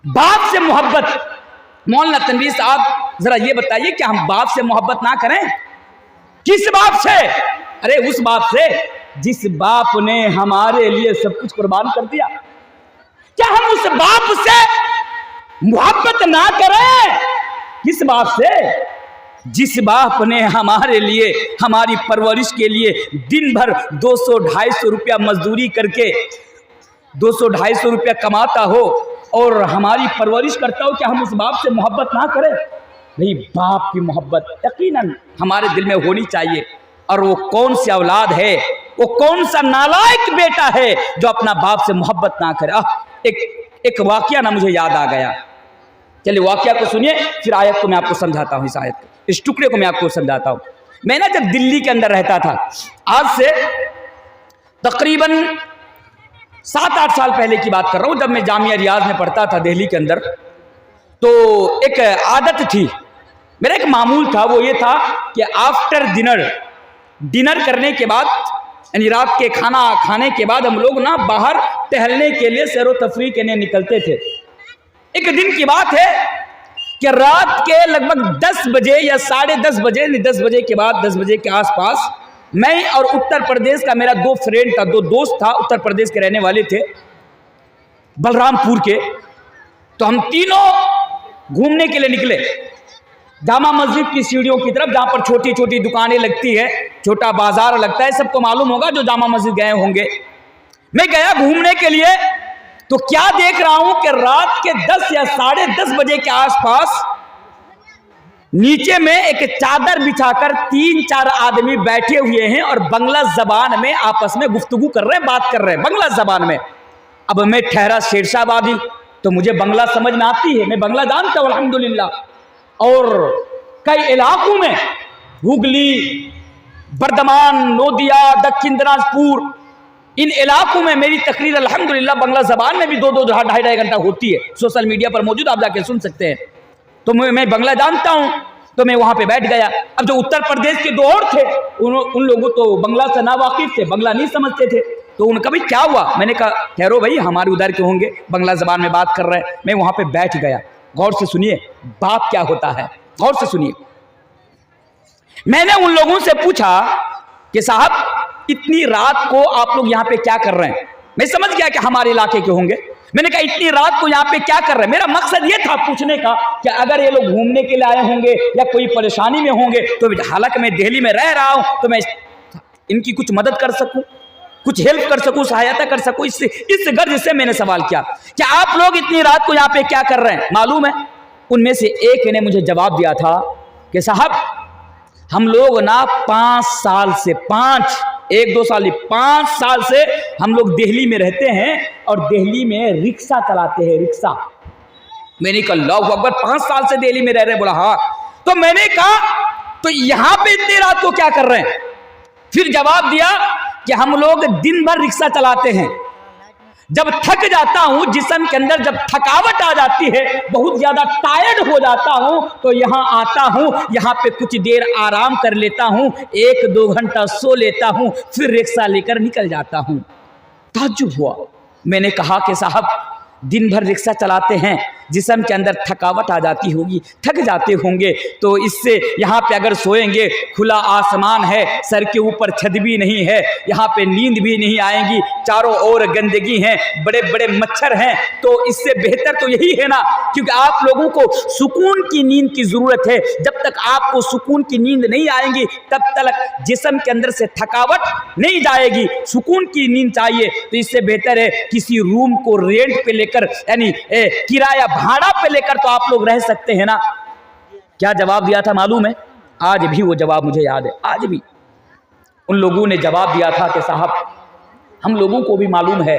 बाप से मोहब्बत। मौलाना तनवीर साहब जरा ये बताइए कि हम बाप से मोहब्बत ना करें? किस बाप से? अरे उस बाप से जिस बाप ने हमारे लिए सब कुछ कुर्बान कर दिया। क्या हम उस बाप से मोहब्बत ना करें? किस बाप से? जिस बाप ने हमारे लिए, हमारी परवरिश के लिए दिन भर 200-250 रुपया मजदूरी करके 200-250 रुपया कमाता हो और हमारी परवरिश करता हो, क्या हम उस बाप से मोहब्बत ना करें? नहीं, बाप की मोहब्बत यकीनन हमारे दिल में होनी चाहिए। और वो कौन सी औलाद है, वो कौन सा नालायक बेटा है जो अपना बाप से मोहब्बत ना करे। एक वाकया ना मुझे याद आ गया। चलिए वाकया को सुनिए, फिर आयत को मैं आपको समझाता हूँ। इस आयत को, इस टुकड़े को मैं आपको समझाता हूँ। मैं ना जब दिल्ली के अंदर रहता था, आज से तकरीबन 7-8 साल पहले की बात कर रहा हूँ, जब मैं जामिया रियाज में पढ़ता था दिल्ली के अंदर, तो एक आदत थी, मेरा एक मामूल था। वो ये था कि आफ्टर डिनर करने के बाद, यानी रात के खाना खाने के बाद हम लोग ना बाहर टहलने के लिए, सैरो तफरीह के लिए निकलते थे। एक दिन की बात है कि रात के लगभग 10 बजे या 10:30 बजे, 10 बजे के बाद, 10 बजे के आसपास, मैं और उत्तर प्रदेश का मेरा 2 फ्रेंड था, 2 दोस्त था, उत्तर प्रदेश के रहने वाले थे, बलरामपुर के। तो हम तीनों घूमने के लिए निकले जामा मस्जिद की सीढ़ियों की तरफ, जहां पर छोटी छोटी दुकानें लगती है, छोटा बाजार लगता है, सबको मालूम होगा जो जामा मस्जिद गए होंगे। मैं गया घूमने के लिए, तो क्या देख रहा हूं कि रात के 10 या 10:30 बजे के आसपास नीचे में एक चादर बिछाकर 3-4 आदमी बैठे हुए हैं और बंगला जबान में आपस में गुफ्तगू कर रहे हैं, बात कर रहे हैं बंगला जबान में। अब मैं ठहरा शेरशाहबादी, तो मुझे बंगला समझ में आती है, मैं बंगला जानता हूं अल्हम्दुलिल्लाह। और कई इलाकों में, हुगली, बर्दमान, नोदिया, दक्षिण दिनाजपुर, इन इलाकों में मेरी तकरीर अल्हम्दुलिल्लाह बंगला जबान में भी 2-2, 2.5 घंटा होती है। सोशल मीडिया पर मौजूद, आप जाके सुन सकते हैं। तो मैं बंगला जानता हूं, तो मैं वहां पे बैठ गया। अब जो उत्तर प्रदेश के 2 और थे, उन लोगों तो बंगला से ना वाकिफ थे, बंगला नहीं समझते थे। तो उनका भाई क्या हुआ? मैंने कहा ठहरो भाई, हमारे उधर के होंगे, बंगला जबान में बात कर रहे हैं। मैं वहां पे बैठ गया। गौर से सुनिए बाप क्या होता है, गौर से सुनिए। मैंने उन लोगों से पूछा कि साहब इतनी रात को आप लोग यहाँ पे क्या कर रहे हैं? मैं समझ गया कि हमारे इलाके के होंगे। मैंने कहा इतनी रात को यहाँ पे क्या कर रहे हैं? मेरा मकसद ये था पूछने का कि अगर ये लोग घूमने के लिए आए होंगे या कोई परेशानी में होंगे, तो हालांकि मैं दिल्ली में रह रहा हूँ, तो मैं इनकी कुछ मदद कर सकूं, कुछ हेल्प कर सकूं, सहायता कर सकूं। इस गर्ज से मैंने सवाल किया कि आप लोग इतनी रात को यहाँ पे क्या कर रहे हैं? मालूम है उनमें से एक ने मुझे जवाब दिया था कि साहब हम लोग ना 5 साल से, 1-2 साल नहीं, 5 साल से हम लोग दिल्ली में रहते हैं और दिल्ली में रिक्शा चलाते हैं, रिक्शा। मैंने कहा अल्लाहु अकबर, 5 साल से दिल्ली में रह रहे? बोला हाँ। तो मैंने कहा तो यहाँ पे इतनी रात को क्या कर रहे हैं? फिर जवाब दिया कि हम लोग दिन भर रिक्शा चलाते हैं, जब थक जाता हूं, जिस्म के अंदर जब थकावट आ जाती है, बहुत ज्यादा टायर्ड हो जाता हूं, तो यहाँ आता हूं, यहाँ पे कुछ देर आराम कर लेता हूं, 1-2 घंटा सो लेता हूं, फिर रिक्शा लेकर निकल जाता हूं। ताज्जुब हुआ। मैंने कहा कि साहब दिन भर रिक्शा चलाते हैं, जिस्म के अंदर थकावट आ जाती होगी, थक जाते होंगे, तो इससे यहाँ पे अगर सोएंगे, खुला आसमान है, सर के ऊपर छत भी नहीं है, यहाँ पे नींद भी नहीं आएगी, चारों ओर गंदगी है, बड़े बड़े मच्छर हैं, तो इससे बेहतर तो यही है ना, क्योंकि आप लोगों को सुकून की नींद की ज़रूरत है। जब तक आपको सुकून की नींद नहीं आएगी, तब तक जिस्म के अंदर से थकावट नहीं जाएगी, सुकून की नींद चाहिए। तो इससे बेहतर है किसी रूम को रेंट पे लेकर, यानी किराया भाड़ा पे लेकर तो आप लोग रह सकते हैं ना। क्या जवाब दिया था मालूम है? आज भी वो जवाब मुझे याद है। आज भी उन लोगों ने जवाब दिया था कि साहब हम लोगों को भी मालूम है,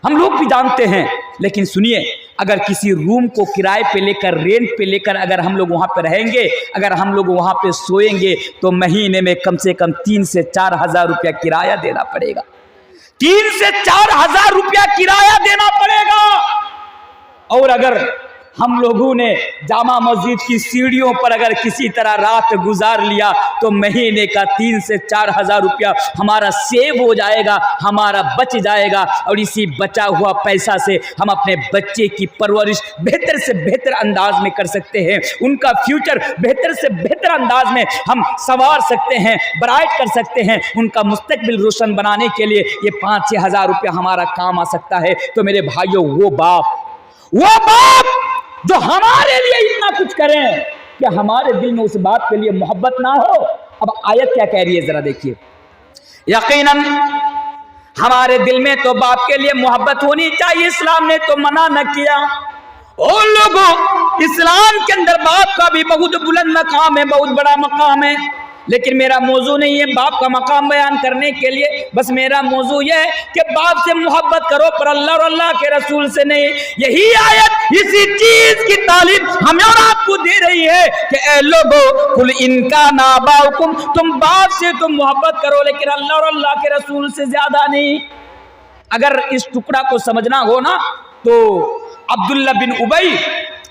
हम लोग भी जानते हैं, लेकिन सुनिए, अगर किसी रूम को किराए पे लेकर, रेंट पे लेकर अगर हम लोग वहाँ पे रहेंगे, अगर हम लोग वहाँ पे सोएंगे, तो महीने में कम से कम 3 से 4 हज़ार रुपया किराया देना पड़ेगा। 3 से 4 हज़ार रुपया किराया देना पड़ेगा। और अगर हम लोगों ने जामा मस्जिद की सीढ़ियों पर अगर किसी तरह रात गुजार लिया तो महीने का 3 से 4 हज़ार रुपया हमारा सेव हो जाएगा, हमारा बच जाएगा। और इसी बचा हुआ पैसा से हम अपने बच्चे की परवरिश बेहतर से बेहतर अंदाज में कर सकते हैं, उनका फ्यूचर बेहतर से बेहतर अंदाज में हम संवार सकते हैं, ब्राइट कर सकते हैं। उनका मुस्तकबिल रोशन बनाने के लिए ये 5-6 हज़ार रुपया हमारा काम आ सकता है। तो मेरे भाइयों, वो बाप जो हमारे लिए इतना कुछ करें, क्या हमारे दिल में उस बाप के लिए मोहब्बत ना हो? अब आयत क्या कह रही है जरा देखिए। यकीनन हमारे दिल में तो बाप के लिए मोहब्बत होनी चाहिए, इस्लाम ने तो मना न किया। ओ लोगों, इस्लाम के अंदर बाप का भी बहुत बुलंद मकाम है, बहुत बड़ा मकाम है। लेकिन मेरा मौजू नहीं है बाप का मकाम बयान करने के लिए, बस मेरा मौजू यह है कि बाप से मोहब्बत करो, पर अल्लाह और अल्लाह के रसूल से नहीं। यही आयत इसी चीज की तालीम हमें और आपको दे रही है कि ए लोगों, कुल इनका नाबाउकुम, तुम बाप से तुम मोहब्बत करो, लेकिन अल्लाह और अल्लाह के रसूल से ज्यादा नहीं। अगर इस टुकड़ा को समझना हो ना, तो अब्दुल्ला बिन उबई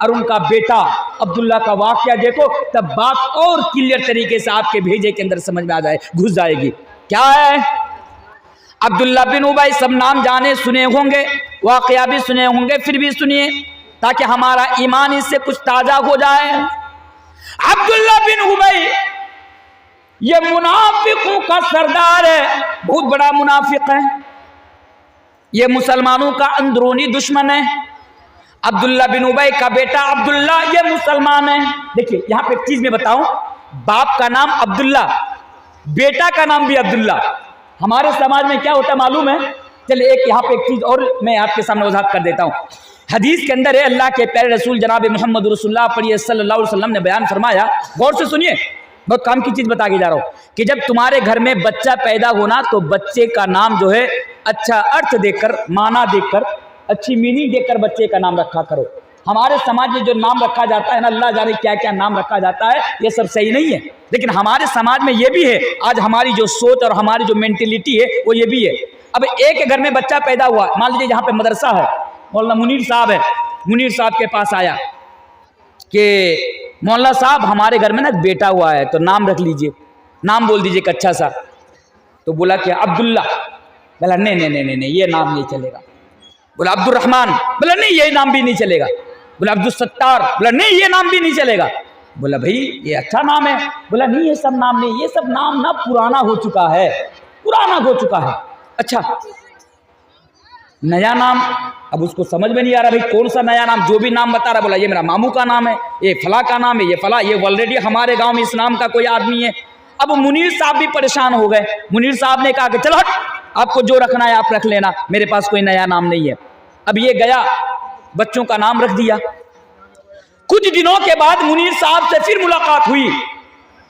और उनका बेटा अब्दुल्ला का वाकया देखो, तब बात और क्लियर तरीके से आपके भेजे के अंदर समझ में आ जाए, घुस जाएगी। क्या है? अब्दुल्ला बिन उबई, सब नाम जाने सुने होंगे, वाकया भी सुने होंगे, फिर भी सुनिए ताकि हमारा ईमान इससे कुछ ताजा हो जाए। अब्दुल्ला बिन उबई ये मुनाफिकों का सरदार है, बहुत बड़ा मुनाफिक है, ये मुसलमानों का अंदरूनी दुश्मन है। अब्दुल्ला बिन उबई का बेटा अब्दुल्ला ये मुसलमान है। देखिए यहाँ पे एक चीज मैं बताऊं, बाप का नाम अब्दुल्ला, बेटा का नाम भी अब्दुल्ला। हमारे समाज में क्या होता है मालूम है? चलिए एक यहाँ पे एक चीज और मैं आपके सामने वजाहत कर देता हूँ। हदीस के अंदर है, अल्लाह के प्यारे रसूल जनाब मोहम्मद रसूलुल्लाह सल्लल्लाहु अलैहि वसल्लम ने बयान फरमाया, गौर से सुनिए, बहुत काम की चीज बता के जा रहा हूँ, कि जब तुम्हारे घर में बच्चा पैदा होना तो बच्चे का नाम जो है अच्छा अर्थ देकर, माना देकर, अच्छी मीनिंग देकर बच्चे का नाम रखा करो। हमारे समाज में जो नाम रखा जाता है ना, अल्लाह जाने क्या क्या नाम रखा जाता है, ये सब सही नहीं है। लेकिन हमारे समाज में ये भी है, आज हमारी जो सोच और हमारी जो मेंटेलिटी है वो ये भी है। अब एक घर में बच्चा पैदा हुआ, मान लीजिए यहाँ पे मदरसा है, मौलाना मुनीर साहब है, मुनीर साहब के पास आया कि मौलाना साहब हमारे घर में ना बेटा हुआ है, तो नाम रख लीजिए, नाम बोल दीजिए अच्छा सा। तो बोला क्या? अब्दुल्ला। बोला नहीं ये नाम नहीं चलेगा। बोला अब्दुल रहमान। बोला नहीं ये नाम भी नहीं चलेगा। बोला अब्दुल सत्तार। बोला नहीं ये नाम भी नहीं चलेगा। बोला भाई ये अच्छा नाम है। बोला नहीं ये सब नाम नहीं, ये सब नाम ना पुराना हो चुका है, पुराना हो चुका है। अच्छा नया नाम, अब उसको समझ में नहीं आ रहा भाई कौन सा नया नाम, जो भी नाम बता रहा, बोला ये मेरा मामू का नाम है, ये फला का नाम है, ये फला, ये ऑलरेडी हमारे गांव में इस नाम का कोई आदमी है। अब मुनीर साहब भी परेशान हो गए। मुनीर साहब ने कहा कि चलो हट, आपको जो रखना है आप रख लेना, मेरे पास कोई नया नाम नहीं है। अब ये गया, बच्चों का नाम रख दिया। कुछ दिनों के बाद मुनीर साहब से फिर मुलाकात हुई।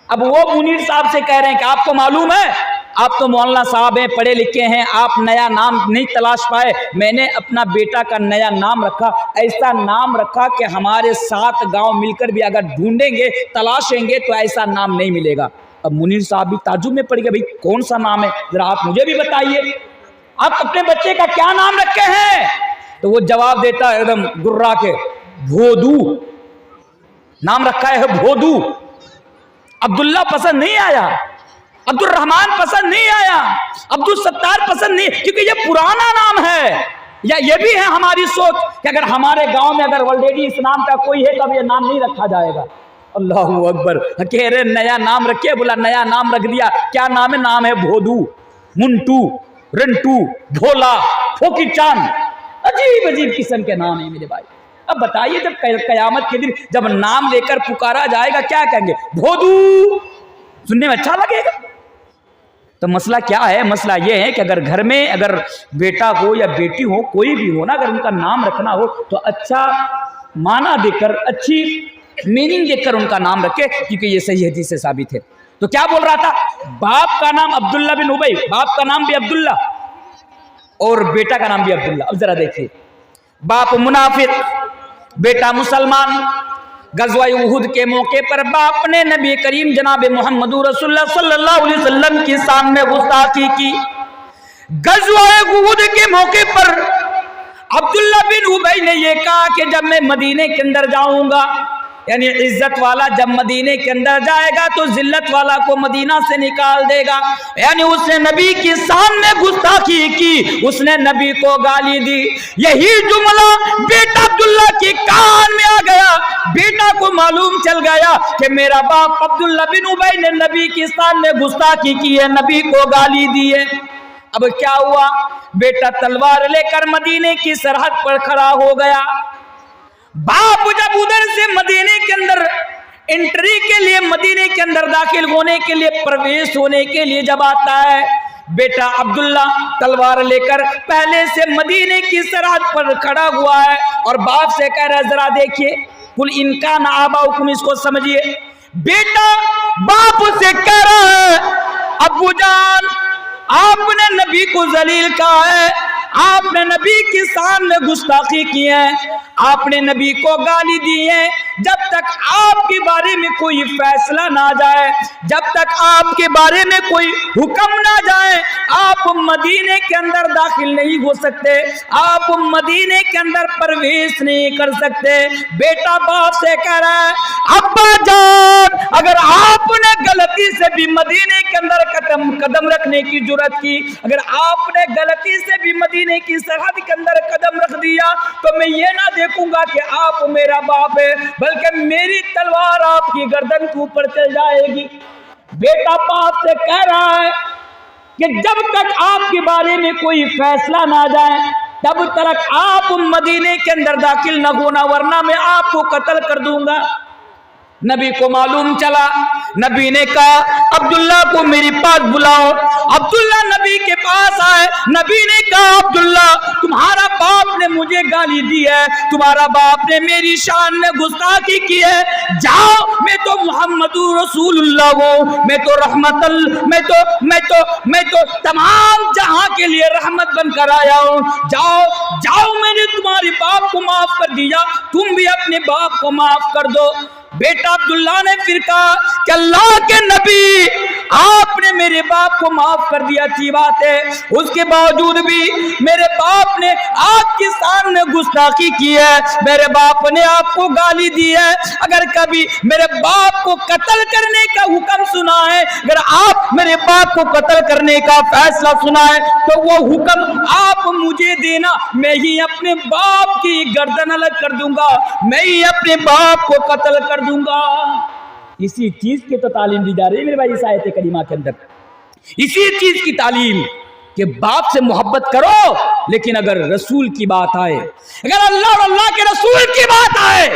अब वो मुनीर साहब से कह रहे हैं कि आपको मालूम है, आप तो मौलाना साहब हैं, पढ़े लिखे हैं, आप नया नाम नहीं तलाश पाए, मैंने अपना बेटा का नया नाम रखा, ऐसा नाम रखा कि हमारे 7 गांव मिलकर भी अगर ढूंढेंगे, तलाशेंगे तो ऐसा नाम नहीं मिलेगा। अब मुनीर साहब भी ताज्जुब में पड़ गए, भाई कौन सा नाम है, जरा आप मुझे भी बताइए, आप अपने बच्चे का क्या नाम रखे हैं? तो वो जवाब देता है एकदम गुर्रा के, भोदू नाम रखा है, भोदू। अब्दुल्ला पसंद नहीं आया, अब्दुल रहमान पसंद नहीं आया, अब्दुल सत्तार पसंद नहीं, क्योंकि ये पुराना नाम है। या ये भी है हमारी सोच कि अगर हमारे गांव में अगर ऑलरेडी इस नाम का कोई है तब ये नाम नहीं रखा जाएगा। अल्लाहू अकबर, कह रहे नया नाम रखिए। बोला नया नाम रख दिया। क्या नाम है? नाम है भोदू, मुंटू, रंटू, भोला, फोकी चांद, अजीब अजीब किस्म के नाम है मेरे भाई। अब बताइए जब कयामत के दिन जब नाम लेकर पुकारा जाएगा क्या कहेंगे? भोदू। सुनने में अच्छा लगेगा। तो मसला क्या है? मसला ये है कि अगर घर में अगर बेटा हो या बेटी हो, कोई भी हो ना, अगर उनका नाम रखना हो तो अच्छा माना देकर, अच्छी मीनिंग देकर उनका नाम रखे, क्योंकि ये सही हदीस से साबित है। तो क्या बोल रहा था? बाप का नाम अब्दुल्ला बिन उबई, बाप का नाम भी अब्दुल्ला और बेटा का नाम भी अब्दुल्ला। अब जरा देखिए, बाप मुनाफिक, बेटा मुसलमान। गज़वा उहुद के मौके पर बाप ने नबी करीम जनाब मोहम्मद रसूलुल्लाह सल्लल्लाहु अलैहि वसल्लम की सामने गुस्ताखी की। गज़वा उहुद के मौके पर अब्दुल्ला बिन उबई ने ये कहा कि जब मैं मदीने के अंदर जाऊंगा, यानी इज्जत वाला जब मदीने के अंदर जाएगा तो जिल्लत वाला को मदीना से निकाल देगा। यानी उसने नबी की सामने गुस्ताखी की, उसने नबी को गाली दी। यही जुमला बेटा अब्दुल्ला के कान में आ गया। बेटा को मालूम चल गया कि मेरा बाप अब्दुल्ला बिन उबई ने नबी के सामने गुस्ताखी की है, नबी को गाली दी है। अब क्या हुआ, बेटा तलवार लेकर मदीने की सरहद पर खड़ा हो गया। बाप जब उधर से मदीने के अंदर एंट्री के लिए, मदीने के अंदर दाखिल होने के लिए, प्रवेश होने के लिए जब आता है, बेटा अब्दुल्ला तलवार लेकर पहले से मदीने की सरहद पर खड़ा हुआ है और बाप से कह रहा है जरा देखिए, कुल इनका ना आबा हुकुम, इसको समझिए। बेटा बाप से कह रहा है अब्बू जान, आपने नबी को जलील कहा है, आपने नबी के सामने गुस्ताखी की है, आपने नबी को गाली दी है। जब तक आपके बारे में कोई फैसला ना जाए, जब तक आपके बारे में कोई हुक्म ना जाए, आप मदीने के अंदर दाखिल नहीं हो सकते, आप मदीने के अंदर प्रवेश नहीं कर सकते। बेटा बाप से कह रहा है अब्बा जान, अगर आपने गलती से भी मदीने के अंदर कदम रखने की जुर्रत की, अगर आपने गलती से भी मदीने की सरहद के अंदर कदम रख दिया, तो मैं ये ना देखूंगा कि आप मेरा बाप है, बल्कि मेरी तलवार आपकी गर्दन के ऊपर चल जाएगी। बेटा बाप से कह रहा है कि जब तक आपके बारे में कोई फैसला ना जाए, तब तक आप मदीने के अंदर दाखिल न होना, वरना मैं आपको कत्ल कर दूंगा। नबी को मालूम चला, नबी ने कहा अब्दुल्ला को मेरे पास बुलाओ। अब्दुल्ला नबी के पास आए, नबी ने कहा अब्दुल्ला, तुम्हारा बाप ने मुझे गाली दी है, तुम्हारा बाप ने मेरी शान में गुस्ताखी की है, जाओ, मैं तो मुहम्मदुर रसूलुल्लाह हूं, मैं तो रहमतल, मैं तो तमाम जहां के लिए रहमत बनकर आया हूं, जाओ, मैंने तुम्हारे बाप को माफ कर दिया, तुम भी अपने बाप को माफ कर दो। बेटा अब्दुल्ला ने फिर कहा कि अल्लाह के नबी, आपने मेरे बाप को माफ कर दिया, अच्छी बात है, उसके बावजूद भी मेरे बाप ने आपके सामने गुस्ताखी की है, मेरे बाप ने आपको गाली दी है। अगर कभी मेरे बाप को कत्ल करने का हुक्म सुना है, अगर आप मेरे बाप को कत्ल करने का फैसला सुना है, तो वो हुक्म आप मुझे देना, मैं ही अपने बाप की गर्दन अलग कर दूंगा, मैं ही अपने बाप को कत्ल कर दूंगा। इसी चीज की तो तालीम दी जा रही है मेरे भाई इस आयत करीमा के अंदर, इसी चीज की तालीम कि बाप से मोहब्बत करो, लेकिन अगर रसूल की बात आए, अगर अल्लाह और अल्लाह के रसूल की बात आए,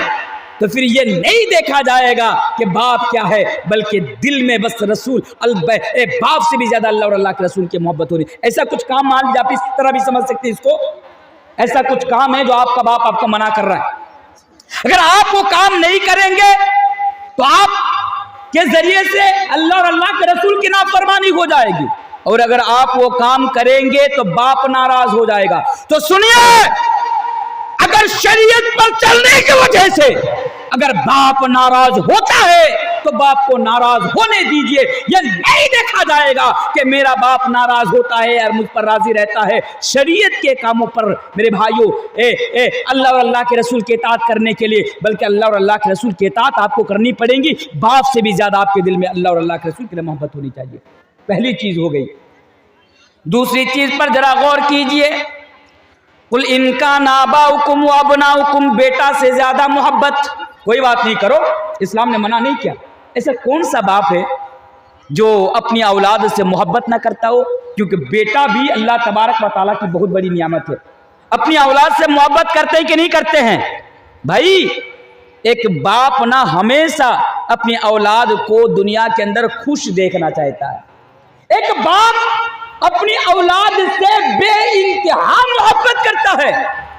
तो फिर ये नहीं देखा जाएगा कि बाप क्या है, बल्कि दिल में बस रसूल बाप से भी ज्यादा अल्लाह और अल्लाह के रसूल की मोहब्बत हो रही। ऐसा कुछ काम मान लीजिए, आप इस तरह भी समझ सकते हैं इसको, ऐसा कुछ काम है जो आपका बाप आपको मना कर रहा है, अगर आप वो काम नहीं करेंगे तो आप के जरिए से अल्लाह और अल्लाह के रसूल की नाफरमानी हो जाएगी, और अगर आप वो काम करेंगे तो बाप नाराज हो जाएगा। तो सुनिए, अगर शरीयत पर चलने की वजह से अगर बाप नाराज होता है तो बाप को नाराज होने दीजिए। यह नहीं देखा जाएगा कि मेरा बाप नाराज होता है और मुझ पर राजी रहता है। शरीयत के कामों पर मेरे भाइयों अल्लाह और अल्लाह के रसूल की इताअत करने के लिए, बल्कि अल्लाह और अल्लाह के रसूल की इताअत आपको करनी पड़ेगी। बाप से भी ज्यादा आपके दिल में अल्लाह और अल्लाह के रसूल के लिए मोहब्बत होनी चाहिए। पहली चीज हो गई। दूसरी चीज पर जरा गौर कीजिए, कुल इनका नाबाउकुम व अबनाउकुम, बेटा से ज्यादा मोहब्बत कोई बात नहीं करो, इस्लाम ने मना नहीं किया। ऐसा कौन सा बाप है जो अपनी औलाद से मोहब्बत ना करता हो, क्योंकि बेटा भी अल्लाह तबारक व तआला की बहुत बड़ी नियामत है। अपनी औलाद से मोहब्बत करते हैं कि नहीं करते हैं भाई? एक बाप ना हमेशा अपनी औलाद को दुनिया के अंदर खुश देखना चाहता है। एक बाप अपनी औलाद से बेइंतहा मोहब्बत करता है,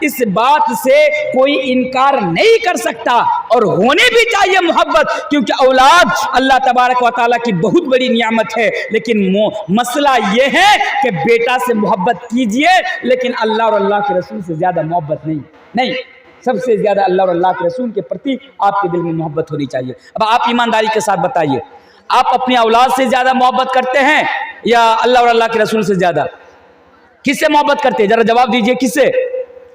इस बात से कोई इनकार नहीं कर सकता, और होने भी चाहिए मोहब्बत, क्योंकि औलाद अल्लाह तबारक व तआला की बहुत बड़ी नियामत है। लेकिन मसला यह है कि बेटा से मोहब्बत कीजिए, लेकिन अल्लाह और अल्लाह के रसूल से ज्यादा मोहब्बत नहीं, सबसे ज्यादा अल्लाह और अल्लाह के रसूल के प्रति आपके दिल में मोहब्बत होनी चाहिए। अब आप ईमानदारी के साथ बताइए, आप अपनी औलाद से ज्यादा मोहब्बत करते हैं या अल्लाह और अल्लाह के रसूल से ज्यादा? किससे मोहब्बत करते हैं? जरा जवाब दीजिए, किससे?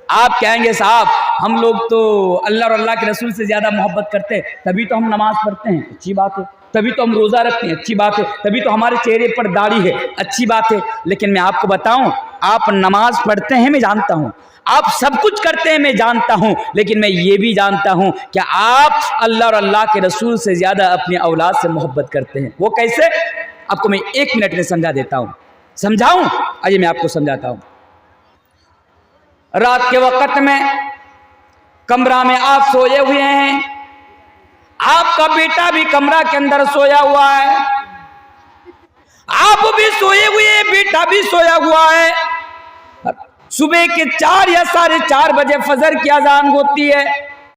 आप कहेंगे साहब हम लोग तो अल्लाह और अल्लाह के रसूल से ज़्यादा मोहब्बत करते हैं, तभी तो हम नमाज़ पढ़ते हैं, अच्छी बात है। तभी तो हम रोज़ा रखते हैं, अच्छी बात है। तभी तो हमारे चेहरे पर दाढ़ी है, अच्छी बात है। लेकिन मैं आपको बताऊं, आप नमाज़ पढ़ते हैं मैं जानता हूं, आप सब कुछ करते हैं मैं जानता हूं, लेकिन मैं ये भी जानता हूं कि आप अल्लाह और अल्लाह के रसूल से ज़्यादा अपनी औलाद से मोहब्बत करते हैं। वो कैसे, आपको मैं 1 मिनट में समझा देता हूँ। समझाऊं? आइए मैं आपको समझाता हूँ। रात के वक़्त में कमरा में आप सोए हुए हैं, आपका बेटा भी कमरा के अंदर सोया हुआ है, आप भी सोए हुए हैं, बेटा भी सोया हुआ है। सुबह के 4 या 4:30 बजे फजर की अजान होती है।